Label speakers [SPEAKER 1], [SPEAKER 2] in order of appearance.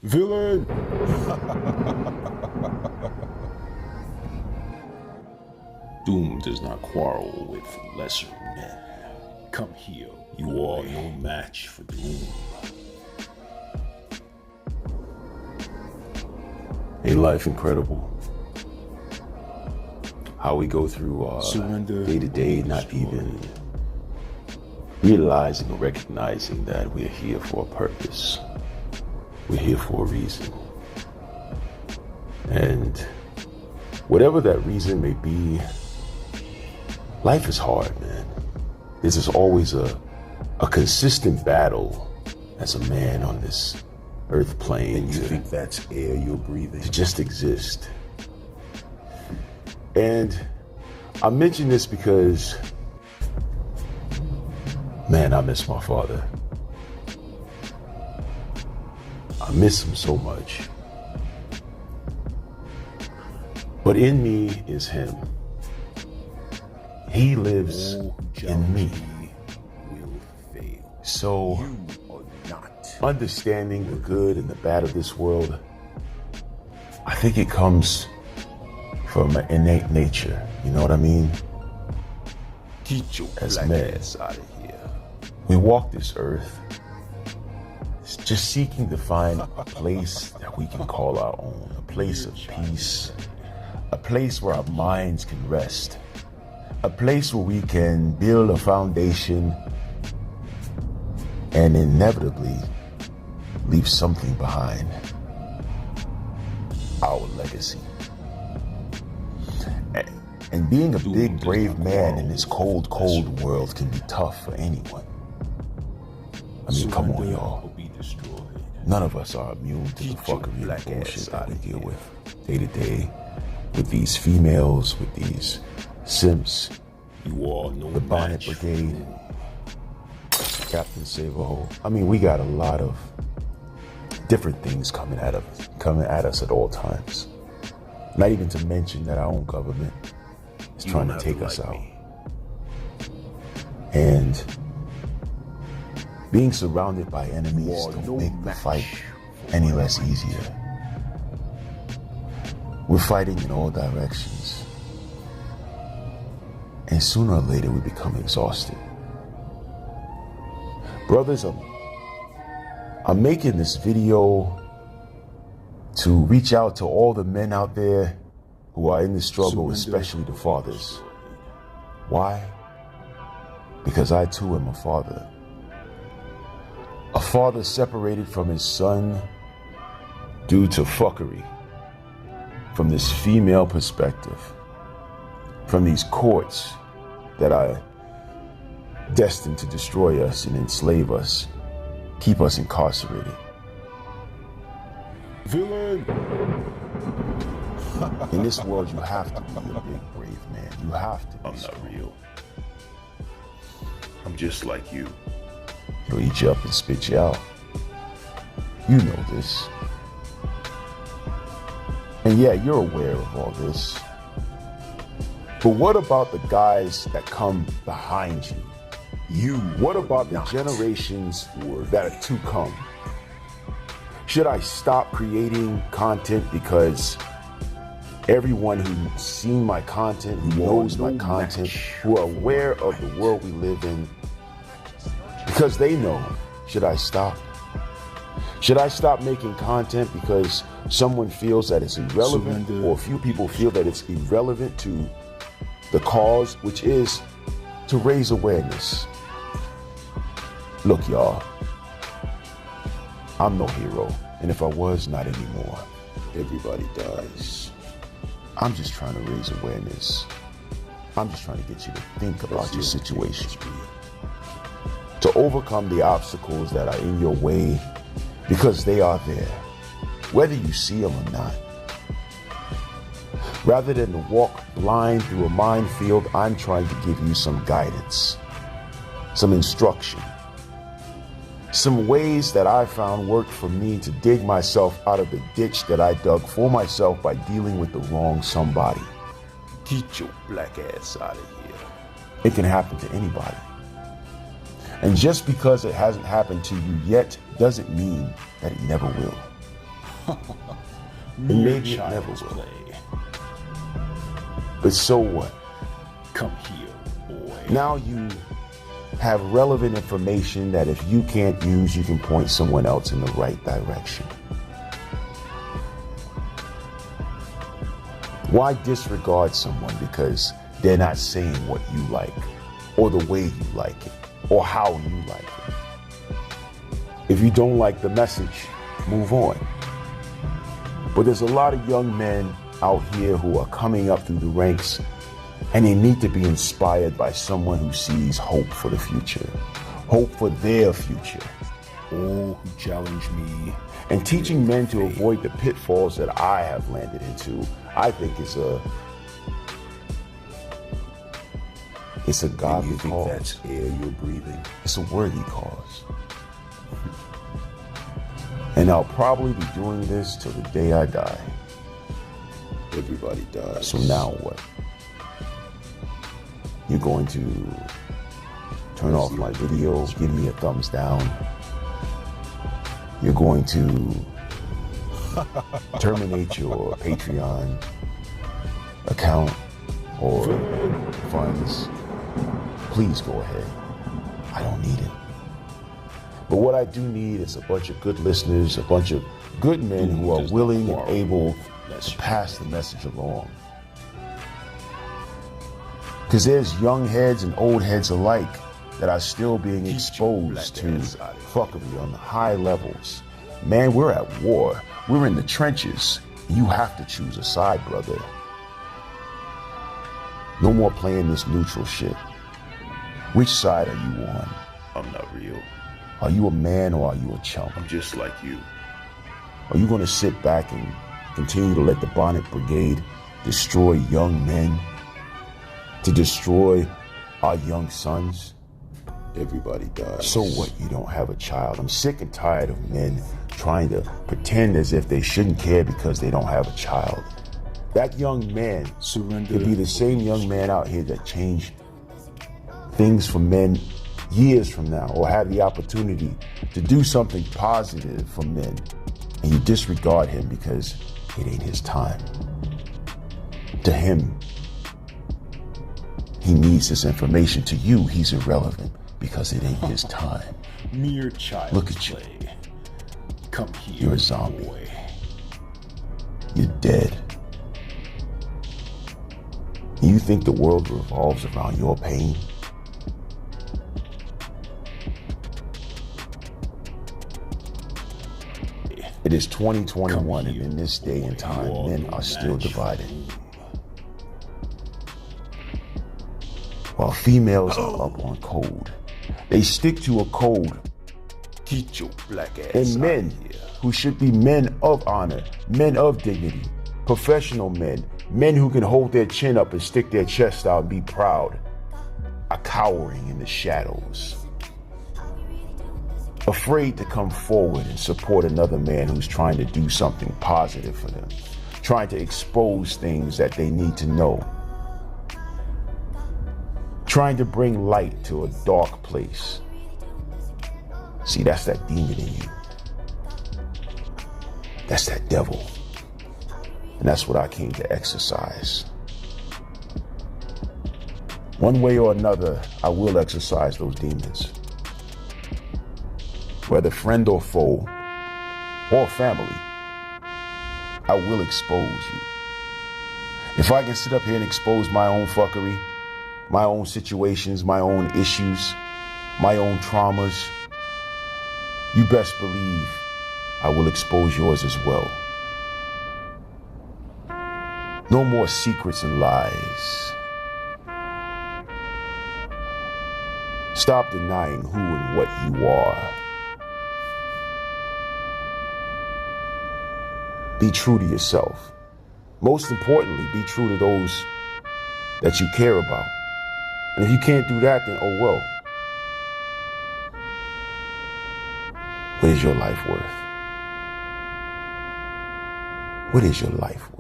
[SPEAKER 1] Villain! Doom does not quarrel with lesser men. Come here, you are no match for Doom.
[SPEAKER 2] Ain't life incredible? How we go through
[SPEAKER 1] Surrender
[SPEAKER 2] day to day, not even realizing or recognizing that we're here for a purpose. We're here for a reason. And whatever that reason may be, life is hard, man. This is always a consistent battle as a man on this earth plane.
[SPEAKER 3] And you think that's air you're breathing?
[SPEAKER 2] To just exist. And I mention this because, man, I miss my father. I miss him so much. But in me is him. He lives in me. So, understanding the good and the bad of this world, I think it comes from an innate nature. You know what I mean? As men, we walk this earth just seeking to find a place that we can call our own, a place of peace, a place where our minds can rest, a place where we can build a foundation and inevitably leave something behind, our legacy. And being a big, brave man in this cold, cold world can be tough for anyone. I mean, come on, y'all. None of us are immune to the fuckery and bullshit that we deal with day to day, with these females, with these simps, the Bonnet Brigade, Captain Save-A-Hole. I mean, we got a lot of different things coming at us at all times. Not even to mention that our own government is trying to take us out. And being surrounded by enemies don't make the fight any less easier. We're fighting in all directions. And sooner or later we become exhausted. Brothers, I'm making this video to reach out to all the men out there who are in the struggle, especially the fathers. Why? Because I too am a father. A father separated from his son due to fuckery, from this female perspective, from these courts that are destined to destroy us and enslave us, keep us incarcerated.
[SPEAKER 1] Villain!
[SPEAKER 2] In this world, you have to be a big, brave man. You have to be
[SPEAKER 1] I'm
[SPEAKER 2] strong.
[SPEAKER 1] not real. I'm just like you.
[SPEAKER 2] He'll eat you up and spit you out. You know this. And yeah, you're aware of all this. But what about the guys that come behind you? What about the generations that are to come? Should I stop creating content because everyone who's seen my content, who knows my content, who are aware of the world we live in, because they know, should I stop? Should I stop making content because someone feels that it's irrelevant, or a few people feel that it's irrelevant to the cause, which is to raise awareness? Look, y'all, I'm no hero, and if I was, not anymore. Everybody dies. I'm just trying to raise awareness. I'm just trying to get you to think about your situation, to overcome the obstacles that are in your way, because they are there, whether you see them or not. Rather than to walk blind through a minefield, I'm trying to give you some guidance, some instruction, some ways that I found worked for me to dig myself out of the ditch that I dug for myself by dealing with the wrong somebody.
[SPEAKER 3] Get your black ass out of here.
[SPEAKER 2] It can happen to anybody. And just because it hasn't happened to you yet doesn't mean that it never will. And maybe it never will.
[SPEAKER 1] play.
[SPEAKER 2] But so what?
[SPEAKER 1] Come here, boy.
[SPEAKER 2] Now you have relevant information that if you can't use, you can point someone else in the right direction. Why disregard someone because they're not saying what you like, or the way you like it, or how you like it? If you don't like the message, move on. But there's a lot of young men out here who are coming up through the ranks, and they need to be inspired by someone who sees hope for the future, hope for their future.
[SPEAKER 1] All who challenge me.
[SPEAKER 2] And teaching men to avoid the pitfalls that I have landed into, I think is a godly
[SPEAKER 3] You think
[SPEAKER 2] cause.
[SPEAKER 3] that's air you're breathing?
[SPEAKER 2] It's a worthy cause. And I'll probably be doing this till the day I die.
[SPEAKER 3] Everybody dies.
[SPEAKER 2] So now what? You're going to turn off my video, give me a thumbs down. You're going to terminate your Patreon account or funds. Please go ahead. I don't need it. But what I do need is a bunch of good listeners, a bunch of good men who are willing and able to pass the message along. Because there's young heads and old heads alike that are still being exposed to fuckery on the high levels. Man, we're at war. We're in the trenches. You have to choose a side, brother. No more playing this neutral shit. Which side are you on?
[SPEAKER 1] I'm not real.
[SPEAKER 2] Are you a man or are you a chump?
[SPEAKER 1] I'm just like you.
[SPEAKER 2] Are you going to sit back and continue to let the Bonnet Brigade destroy young men? To destroy our young sons?
[SPEAKER 3] Everybody dies.
[SPEAKER 2] So what? You don't have a child. I'm sick and tired of men trying to pretend as if they shouldn't care because they don't have a child. That young man could be the same young man out here that changed things for men years from now, or have the opportunity to do something positive for men, and you disregard him because it ain't his time. To him, he needs this information. To you, he's irrelevant because it ain't his time.
[SPEAKER 1] Mere child.
[SPEAKER 2] Look at you.
[SPEAKER 1] play. Come here.
[SPEAKER 2] You're a zombie.
[SPEAKER 1] Boy.
[SPEAKER 2] You're dead. You think the world revolves around your pain? It is 2021, and in this day and time, men are still divided. While females are up on code, they stick to a code.
[SPEAKER 3] Get your black ass
[SPEAKER 2] And men
[SPEAKER 3] out of here.
[SPEAKER 2] who should be men of honor, men of dignity, professional men who can hold their chin up and stick their chest out and be proud, are cowering in the shadows. Afraid to come forward and support another man who's trying to do something positive for them, trying to expose things that they need to know, trying to bring light to a dark place. See, that's that demon in you. That's that devil. And that's what I came to exorcise. One way or another, I will exorcise those demons. Whether friend or foe, or family, I will expose you. If I can sit up here and expose my own fuckery, my own situations, my own issues, my own traumas, you best believe I will expose yours as well. No more secrets and lies. Stop denying who and what you are. Be true to yourself. Most importantly, be true to those that you care about. And if you can't do that, then oh well. What is your life worth? What is your life worth?